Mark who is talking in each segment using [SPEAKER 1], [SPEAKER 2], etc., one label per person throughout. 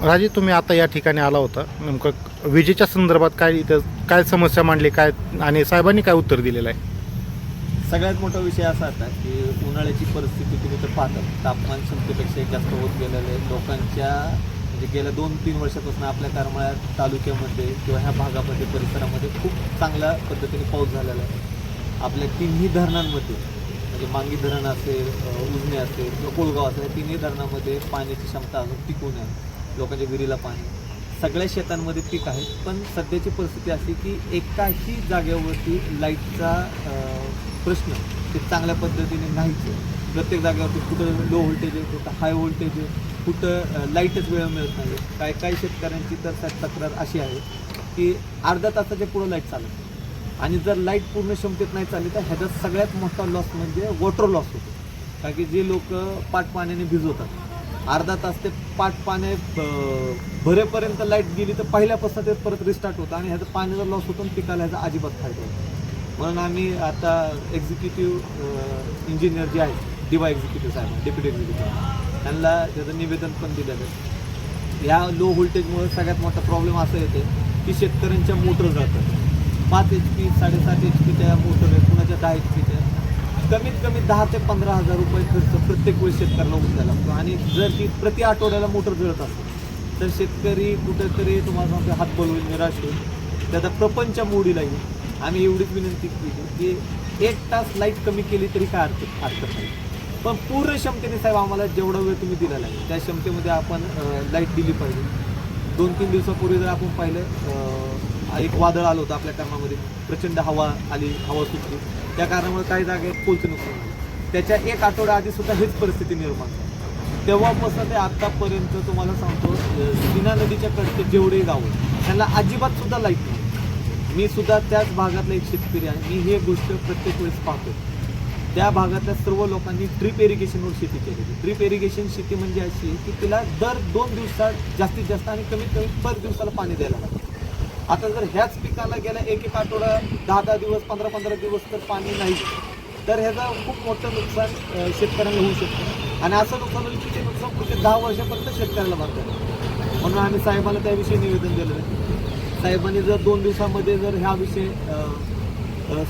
[SPEAKER 1] राजे, तुम्ही आता या ठिकाणी आला होता, नेमकं विजेच्या संदर्भात काय इथं काय समस्या मांडली काय आणि साहेबांनी काय उत्तर दिलेलं आहे?
[SPEAKER 2] सगळ्यात मोठा विषय असा होता की उन्हाळ्याची परिस्थिती तुम्ही तर पाहता, तापमान क्षमतेपेक्षा जास्त होत गेलेलं आहे. लोकांच्या म्हणजे गेल्या 2-3 वर्षापासून आपल्या करमाळा तालुक्यामध्ये किंवा ह्या भागामध्ये परिसरामध्ये खूप चांगल्या पद्धतीने पाऊस झालेला आहे. आपल्या तिन्ही धरणांमध्ये म्हणजे मांगी धरण असेल, उजनी असेल किंवा कोळगाव असेल, या तिन्ही धरणामध्ये पाण्याची क्षमता अजून टिकून आहे. लोकांच्या विहिरीला पाणी, सगळ्या शेतांमध्ये पीक आहे. पण सध्याची परिस्थिती अशी की एकाही जागेवरती लाईटचा प्रश्न ते चांगल्या पद्धतीने नाहीच आहे. प्रत्येक जागेवरती कुठं लो व्होल्टेज आहे, कुठं हाय व्होल्टेज आहे, कुठं लाईटच वेळ मिळत नाही. काही शेतकऱ्यांची तर तक्रार अशी आहे की अर्ध्या तासाच्या पुढं लाईट चालत नाही. आणि जर लाईट पूर्ण क्षमतेत नाही चालली तर ह्याचा सगळ्यात मोठा लॉस म्हणजे वॉटर लॉस होतो. कारण की जे लोक पाट पाण्याने भिजवतात, अर्धा तास ते पाट पाण्या भरेपर्यंत लाईट गेली तर पहिल्यापासून ते परत रिस्टार्ट होतं आणि ह्याचा पाण्याचा लॉस होतो आणि पिकाला ह्याचा अजिबात फायदा होतो. म्हणून आम्ही आता एक्झिक्युटिव्ह इंजिनियर जे आहेत, डिवा एक्झिक्युटिव्ह साहेब, डेप्युटी एक्झिक्युटिव्ह, त्यांना त्याचं निवेदन पण दिलेलं आहे. ह्या लो व्होल्टेजमुळे सगळ्यात मोठा प्रॉब्लेम असा येते की शेतकऱ्यांच्या मोटर जातात. 5 HP 7.5 HPच्या मोटर आहे, कुणाच्या 10 HPच्या. कमीत कमी 10 ते 15 हजार रुपये खर्च प्रत्येक वेळी शेतकऱ्याला उचलायला लागतो. आणि जर ती प्रति आठवड्याला मोटर जळत असेल तर शेतकरी कुठेतरी तुम्हाला सांगतो हातबल होईल, निराश होईल, त्याचा प्रपंच मोडीला येईल. आम्ही एवढीच विनंती केली की 1 तास लाईट कमी केली तरी काय हरकत नाही, पण पूर्ण क्षमतेने साहेब आम्हाला जेवढा वेळ तुम्ही दिलेला आहे त्या क्षमतेमध्ये आपण लाईट दिली पाहिजे. 2-3 दिवसापूर्वी जर आपण पाहिलं, एक वादळ आलं होतं आपल्या कर्मामध्ये, प्रचंड हवा आली, हवा सुटली, त्या कारणामुळे काही जागेत पोलचं नुकसान झालं. त्याच्या 1 आठवड्या आधीसुद्धा हेच परिस्थिती निर्माण झाली. तेव्हापासून ते आत्तापर्यंत तुम्हाला सांगतो, सीना नदीच्या कडचे जेवढे गाव आहेत त्यांना अजिबातसुद्धा लाईट नाही. मी सुद्धा त्याच भागातला एक शेतकरी आहे. मी हे गोष्ट प्रत्येक वेळेस पाहतो. त्या भागातल्या सर्व लोकांनी ड्रीप इरिगेशनवर शेती केलेली. ड्रीप इरिगेशन शेती म्हणजे अशी की तिला दर 2 दिवसात जास्तीत जास्त आणि कमीत कमी 5 दिवसाला पाणी द्यायला लागतं. आता जर ह्याच पिकाला गेल्या 1-1 आठवडा, 10-10 दिवस, 15-15 दिवस तर पाणी नाही, तर ह्याचं खूप मोठं नुकसान शेतकऱ्यांना होऊ शकतं. आणि असं नुकसान होईल की ते नुकसान पुढे 10 वर्षापर्यंत शेतकऱ्याला भरतात. म्हणून आम्ही साहेबांना त्याविषयी निवेदन दिलं आहे. साहेबांनी जर 2 दिवसामध्ये जर ह्या विषय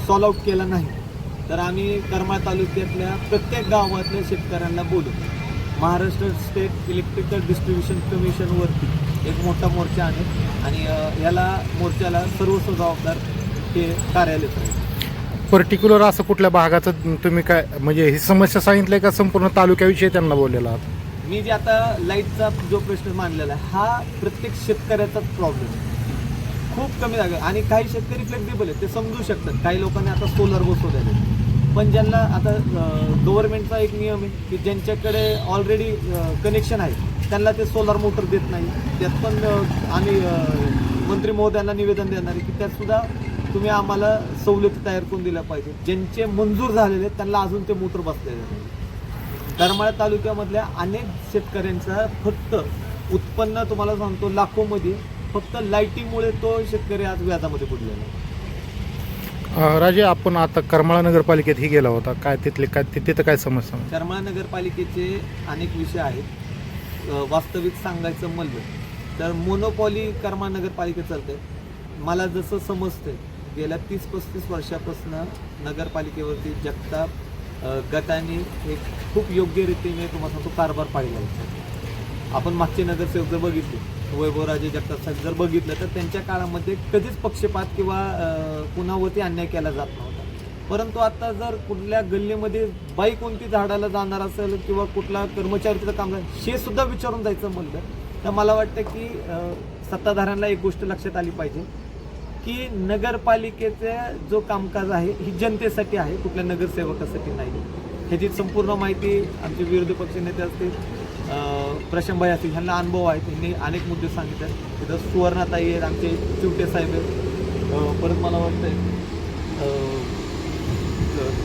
[SPEAKER 2] सॉल्व आऊट केला नाही तर आम्ही करमाळा तालुक्यातल्या प्रत्येक गावातल्या शेतकऱ्यांना बोलू. महाराष्ट्र स्टेट इलेक्ट्रिकल डिस्ट्रीब्युशन कमिशनवरती एक मोठा मोर्चा आहे आणि याला मोर्चाला सर्वस्व जबाबदार हे कार्यालय आहे.
[SPEAKER 1] पर्टिक्युलर असं कुठल्या भागाचं तुम्ही काय म्हणजे ही समस्या सांगितली का संपूर्ण तालुक्याविषयी त्यांना बोललेला आहात?
[SPEAKER 2] मी जे आता लाईटचा जो प्रश्न मांडलेला आहे हा प्रत्येक शेतकऱ्याचाच प्रॉब्लेम आहे. खूप कमी जागा आणि काही शेतकरी फ्लेक्झिबल आहेत, ते समजू शकतात. काही लोकांनी आता सोलर बसवलेले, पण ज्यांना आता गव्हर्नमेंटचा एक नियम आहे की ज्यांच्याकडे ऑलरेडी कनेक्शन आहे त्यांना ते सोलर मोटर देत नाही. त्यात पण आम्ही मंत्री महोदयांना निवेदन देणार आहे की त्यातसुद्धा तुम्ही आम्हाला सवलती तयार करून दिल्या पाहिजे. ज्यांचे मंजूर झालेले आहेत त्यांना अजून ते मोटर बसलेले नाही. करमाळा तालुक्यामधल्या अनेक शेतकऱ्यांचा फक्त उत्पन्न तुम्हाला सांगतो लाखोमध्ये, फक्त लाईटीमुळे तो शेतकरी आज व्याजामध्ये बुडलेला आहे.
[SPEAKER 1] राजे, आपण आता करमाळा नगरपालिकेत ही गेला होता, काय तिथं काय समस्या?
[SPEAKER 2] करमाळा नगरपालिकेचे अनेक विषय आहेत. वास्तविक सांगायचं म्हणलं तर मोनोपॉली करमाळा नगरपालिका चालते. मला जसं समजतंय गेल्या 30-35 वर्षापासून नगरपालिकेवरती जगताप गटाने एक खूप योग्य रीतीने तुम्हाला सांगतो कारभार पाहिला होता. आपण मागचे नगरसेवक जर बघितले, वैभवराजे जगताप साहेब जर बघितलं तर त्यांच्या काळामध्ये कधीच पक्षपात किंवा कुणावरती अन्याय केला जात नव्हता. परंतु आता जर कुठल्या गल्लीमध्ये बाई कोणती झाडाला जाणार असेल किंवा कुठला कर्मचारी तिथं काम हे सुद्धा विचारून जायचं म्हणलं तर मला वाटतं की सत्ताधाऱ्यांना एक गोष्ट लक्षात आली पाहिजे की नगरपालिकेचा जो कामकाज आहे ही जनतेसाठी आहे, कुठल्या नगरसेवकासाठी नाही. ह्याची संपूर्ण माहिती आमचे विरोधी पक्षनेते असतील, प्रशंभाई असतील, ह्यांना अनुभव आहेत. ह्यांनी अनेक मुद्दे सांगितले. तिथं सुवर्णाताई आहेत, आमचे चिवटे साहेब आहेत, परत मला वाटतं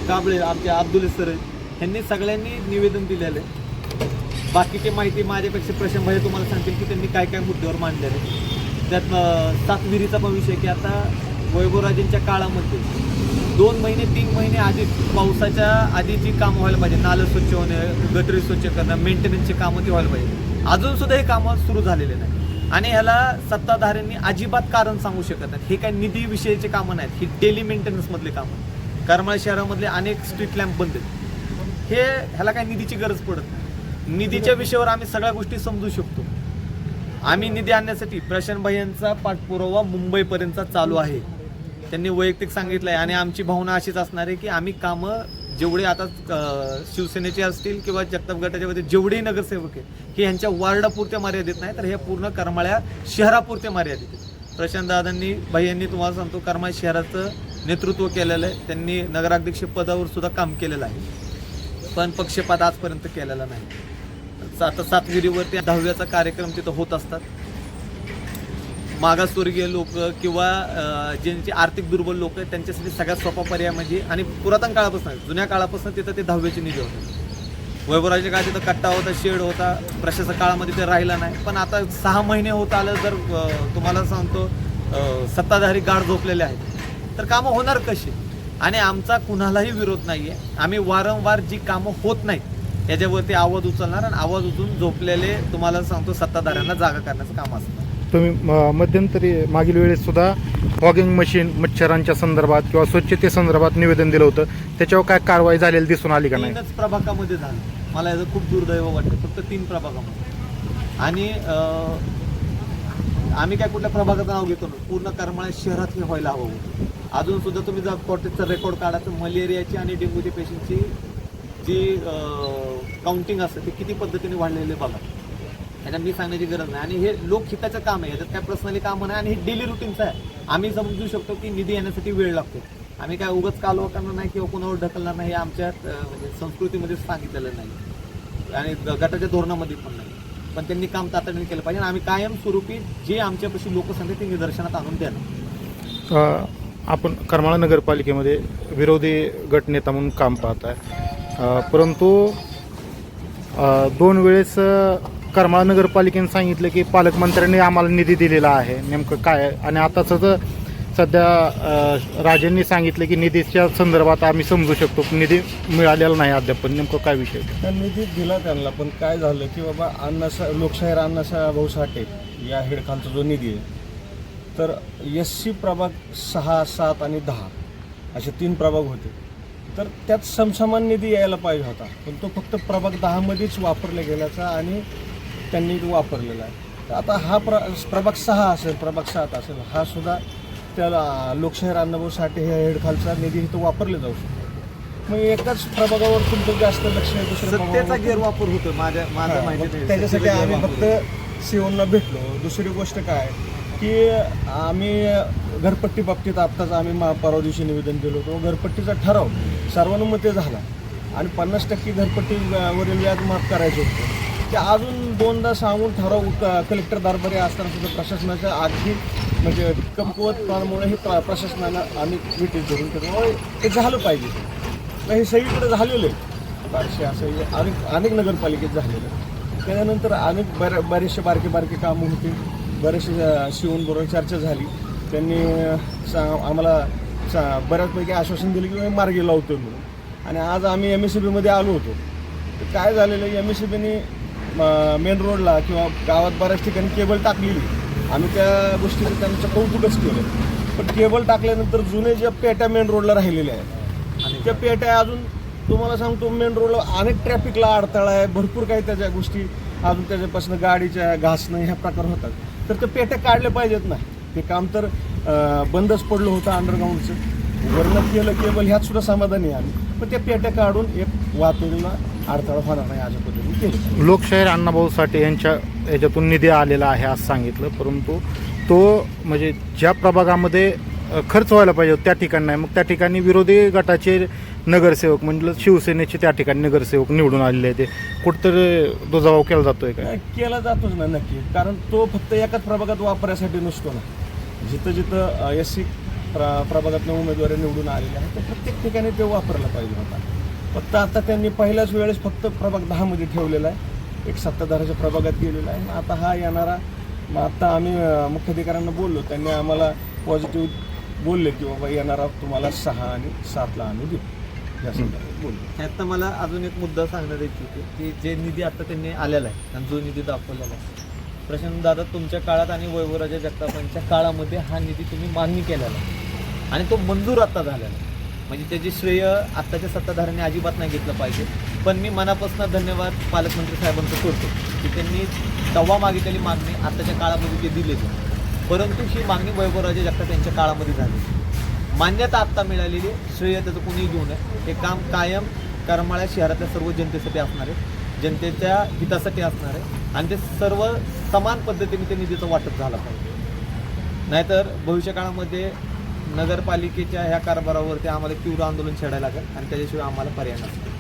[SPEAKER 2] काबळे आमचे अब्दुल सर आहेत. ह्यांनी सगळ्यांनी निवेदन दिलेलं आहे. बाकीची माहिती माझ्यापेक्षा प्रशंभाई तुम्हाला सांगतील की त्यांनी काय काय मुद्द्यावर मांडलेलं आहे. त्यात 7 विहिरीचा पण विषय की आता वैभवराजेंच्या काळामध्ये 2 महिने 3 महिने आधी पावसाच्या आधी जी कामं व्हायला पाहिजे, नालं स्वच्छ होणे, गटरी स्वच्छ करणं, मेंटेनन्सची कामं ती व्हायला पाहिजे. अजून सुद्धा हे कामं सुरू झालेले नाही आणि ह्याला सत्ताधाऱ्यांनी अजिबात कारण सांगू शकत नाहीत. हे काय निधी विषयीचे कामं नाहीत, ही डेली मेंटेनन्समधले कामं. करमाळ शहरामधले अनेक स्ट्रीट लॅम्प बंद आहेत. ह्याला काय निधीची गरज पडत नाही. निधीच्या विषयावर आम्ही सगळ्या गोष्टी समजू शकतो. आम्ही निधी आणण्यासाठी प्रशांत भाईंचा पाठपुरावा मुंबईपर्यंतचा चालू आहे. त्यांनी वैयक्तिक सांगितलं आहे आणि आमची भावना अशीच असणार आहे की आम्ही कामं जेवढे आता शिवसेनेचे असतील किंवा जगताप गटाच्या मध्ये जेवढेही नगरसेवक आहेत हे यांच्या वार्डापुरते मर्यादित नाही, तर हे पूर्ण करमाळ्या शहरापुरते मर्यादित आहेत. प्रशांत दादांनी भाईंनी तुम्हाला सांगतो करमाळ शहराचं नेतृत्व केलेलं आहे. त्यांनी नगराध्यक्ष पदावर सुद्धा काम केलेलं आहे, पण पक्षपात आजपर्यंत केलेला नाही. आता सातगिरीवरती 10व्याचा कार्यक्रम तिथं होत असतात. मागासवर्गीय लोक किंवा ज्यांची आर्थिक दुर्बल लोक आहेत त्यांच्यासाठी सगळ्यात सोपा पर्याय म्हणजे, आणि पुरातन काळापासून जुन्या काळापासून तिथं ते 10व्याचे निधी होते. वैभवराच्या काळात तिथं कट्टा होता, शेड होता, प्रशासक काळामध्ये ते राहिला नाही. पण आता 6 महिने होत आलं जर तुम्हाला सांगतो सत्ताधारी गाढ झोपलेले आहेत तर कामं होणार कशी. आणि आमचा कुणालाही विरोध नाही आहे. आम्ही वारंवार जी कामं होत नाहीत याच्यावरती आवाज उचलणार आणि आवाज उचलून झोपलेले तुम्हाला सांगतो सत्ताधाऱ्यांना जागा करण्याचं काम असतं.
[SPEAKER 1] तुम्ही मध्यंतरी मागील वेळेस सुद्धा फॉगिंग मशीन मच्छरांच्या संदर्भात किंवा स्वच्छतेसंदर्भात निवेदन दिलं होतं, त्याच्यावर काय कारवाई झालेली दिसून आली का नाही?
[SPEAKER 2] 3च प्रभागामध्ये झालं. मला याचं खूप दुर्दैव वाटतं, फक्त 3 प्रभागामध्ये. आणि आम्ही काय कुठल्या प्रभागाचं नाव घेतो ना, पूर्ण करमाळा शहरात हे व्हायला हवं होतं. अजून सुद्धा तुम्ही जर कॉटेजचा रेकॉर्ड काढा तर मलेरियाची आणि डेंग्यूची पेशंटची जी काउंटिंग असतं ते किती पद्धतीने वाढलेले बघा. ह्याच्यात मी सांगण्याची गरज नाही. आणि हे लोकहिताचं काम आहे, याच्यात काय पर्सनली कामं नाही आणि हे डेली रुटीनचं आहे. आम्ही समजू शकतो की निधी येण्यासाठी वेळ लागतो. आम्ही काय उगाच कालवा करणार नाही किंवा कोणावर ढकलणार नाही, हे आमच्या म्हणजे संस्कृतीमध्ये सांगितलेलं नाही आणि गटाच्या धोरणामध्ये पण नाही. पण त्यांनी काम तातडीने केलं पाहिजे आणि आम्ही कायमस्वरूपी जे आमच्यापाशी लोकसंख्या ते निदर्शनात आणून द्यायला.
[SPEAKER 1] आपण करमाळा नगरपालिकेमध्ये विरोधी गटनेता म्हणून काम पाहत आहे, परंतु 2 वेळेस करमाळा नगरपालिकेने सांगितलं की पालकमंत्र्यांनी आम्हाला निधी दिलेला आहे. नेमकं काय? आणि आता सध्या राजेंनी सांगितलं की निधीच्या संदर्भात आम्ही समजू शकतो, निधी मिळालेला नाही अद्याप. पण नेमकं काय विषय?
[SPEAKER 3] त्या निधी दिला त्यांना, पण काय झालं की बाबा लोकशाहीर अण्णासाहेब भाऊ साठे या हेडखालचा जो निधी आहे तर SC प्रभाग 6, 7 आणि 10 असे 3 प्रभाग होते. तर त्यात समसमान निधी यायला पाहिजे होता, पण तो फक्त प्रभाग 10 मध्येच वापरला गेल्याचा आणि त्यांनी तो वापरलेला आहे. तर आता हा प्रभाग 6 असेल, प्रभाग 7 असेल, हा सुद्धा त्याला लोकशाहीर अण्णाभाऊ साठे ह्या हेडखालचा निधी इथं वापरले जाऊ शकतो. मग एकाच प्रभागावर तुमचं जास्त लक्ष आहे, दुसऱ्या
[SPEAKER 2] सत्तेचा गैरवापर होतो माझ्या माहिती नाही.
[SPEAKER 3] त्याच्यासाठी आम्ही फक्त सीओना भेटलो. दुसरी गोष्ट काय की आम्ही घरपट्टी बाबतीत आत्ताच आम्ही परवा दिवशी निवेदन दिलं होतं. घरपट्टीचा ठराव सर्वानुमते झाला आणि 50% घरपट्टी वरील व्याज माफ करायचं होतं. ते अजून 2दा सांगून ठराव कलेक्टर दरबारी असताना सुद्धा प्रशासनाच्या आर्थिक म्हणजे कमकुवतपणामुळे हे प्रशासनाला आम्ही विटीस धरून त्यामुळे ते झालं पाहिजे. हे सगळीकडे झालेलं आहे. बारशे असं अनेक नगरपालिकेत झालेलं आहे. त्याच्यानंतर अनेक बरेचसे बारके कामं होते. बरेचसे शिवूनबरोबर चर्चा झाली. त्यांनी आम्हाला बऱ्याचपैकी आश्वासन दिलं की मार्गी लावतो म्हणून. आणि आज आम्ही MSCBमध्ये आलो होतो. तर काय झालेलं MSCBने मेन रोडला किंवा गावात बऱ्याच ठिकाणी केबल टाकलेली. आम्ही त्या गोष्टीचं त्यांचं कौतुकच केलं. पण केबल टाकल्यानंतर जुने ज्या पेट्या मेन रोडला राहिलेल्या आहेत आणि त्या पेट्या अजून तुम्हाला सांगतो मेन रोडला अनेक ट्रॅफिकला अडथळा आहे, भरपूर काही त्याच्या गोष्टी अजून त्याच्यापासून गाडीच्या घासणं ह्या प्रकार होतात. तर ते पेट्या काढल्या पाहिजेत ना. ते काम तर बंदच पडलं होतं अंडरग्राऊंडचं. वरनं केलं केबल ह्यात सुद्धा समाधानी आहे आम्ही. पण त्या पेट्या काढून एक वाहतुकीला अडथळा होणार नाही अशा पद्धतीने केलं.
[SPEAKER 1] लोकशाहीर अण्णाभाऊ साठे यांच्या याच्यातून निधी आलेला आहे असं सांगितलं, परंतु तो म्हणजे ज्या प्रभागामध्ये खर्च व्हायला पाहिजे त्या ठिकाणी नाही. मग त्या ठिकाणी विरोधी गटाचे नगरसेवक म्हणजे शिवसेनेचे त्या ठिकाणी नगरसेवक निवडून आलेले आहेत. ते कुठंतरी दुजाभाव केला जातोय का?
[SPEAKER 3] केला जातोच ना नक्की. कारण तो फक्त एकाच प्रभागात वापरायसाठी नसतो ना. जिथं SC प्रभागातनं उमेदवारी निवडून आलेले आहेत तर प्रत्येक ठिकाणी ते वापरला पाहिजे होता. फक्त आता त्यांनी पहिल्याच वेळेस फक्त प्रभाग 10 मध्ये ठेवलेला आहे. एक सत्ताधाऱ्याच्या प्रभागात गेलेला आहे. आता हा येणारा मग आता आम्ही मुख्याधिकाऱ्यांना बोललो. त्यांनी आम्हाला पॉझिटिव्ह बोलले की बाबा येणारा तुम्हाला 6 आणि 7ला आम्ही देऊ. या संदर्भात बोलू.
[SPEAKER 2] आता मला अजून एक मुद्दा सांगण्यात येतो की जे निधी आता त्यांनी आलेला आहे आणि जो निधी दाखवलेला आहे, प्रशांत दादा तुमच्या काळात आणि वैभवराजे जगतापांच्या काळामध्ये हा निधी तुम्ही मागणी केलेला आहे आणि तो मंजूर आता झालेला आहे. म्हणजे त्याचे श्रेय आत्ताच्या सत्ताधाऱ्यांनी अजिबात नाही घेतलं पाहिजे. पण मी मनापासून धन्यवाद पालकमंत्री साहेबांचं करतो की त्यांनी तेव्हा मागितलेली मागणी आत्ताच्या काळामध्ये ते दिले. परंतु ही मागणी वैभवराजे जगताप यांच्या काळामध्ये झाली, मान्यता आत्ता मिळालेली, श्रेय त्याचं कोणी घेऊ नये. हे काम कायम करमाळ्या शहरातल्या सर्व जनतेसाठी असणार आहे, जनतेच्या हितासाठी असणार आहे आणि ते सर्व समान पद्धतीने ते निधीचं वाटप झालं पाहिजे. नाहीतर भविष्य काळामध्ये नगरपालिकेच्या ह्या कारभारावरती आम्हाला तीव्र आंदोलन छेडायला लागेल आणि त्याच्याशिवाय आम्हाला पर्याय नसतो.